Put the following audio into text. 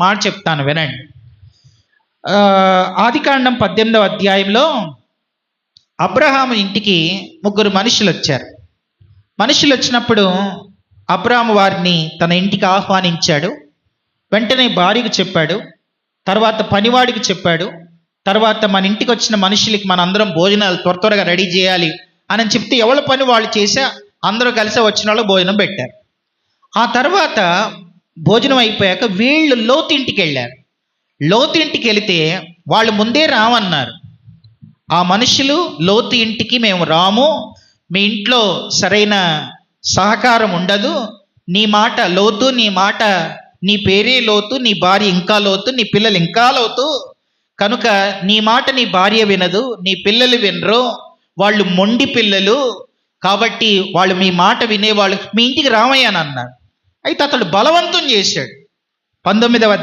మాట చెప్తాను వినండి. ఆదికాండం 18వ అధ్యాయంలో అబ్రహాము ఇంటికి ముగ్గురు మనుషులు వచ్చారు. మనుషులు వచ్చినప్పుడు అబ్రహాము వారిని తన ఇంటికి ఆహ్వానించాడు. వెంటనే భార్యకు చెప్పాడు, తర్వాత పనివాడికి చెప్పాడు, తర్వాత మన ఇంటికి వచ్చిన మనుషులకి మనందరం భోజనాలు త్వరగా రెడీ చేయాలి అని చెప్తే ఎవరి పని వాళ్ళు చేసా అందరూ కలిసి వచ్చిన వాళ్ళు భోజనం పెట్టారు. ఆ తర్వాత భోజనం అయిపోయాక వీళ్ళు లోతు ఇంటికి వెళ్ళారు. లోతు ఇంటికి వెళితే వాళ్ళు ముందే రామన్నారు. ఆ మనుషులు లోతు ఇంటికి మేము రాము, మీ ఇంట్లో సరైన సహకారం ఉండదు, నీ మాట లోతు, నీ మాట నీ పేరే లోతు, నీ భార్య ఇంకా లోతు, నీ పిల్లలు ఇంకా లోతు, కనుక నీ మాట నీ భార్య వినదు, నీ పిల్లలు వినరు, వాళ్ళు మొండి పిల్లలు, కాబట్టి వాళ్ళు మీ మాట వినేవాళ్ళు, మీ ఇంటికి రామయ్య అని అన్నారు. అయితే అతడు బలవంతం చేశాడు. 19వ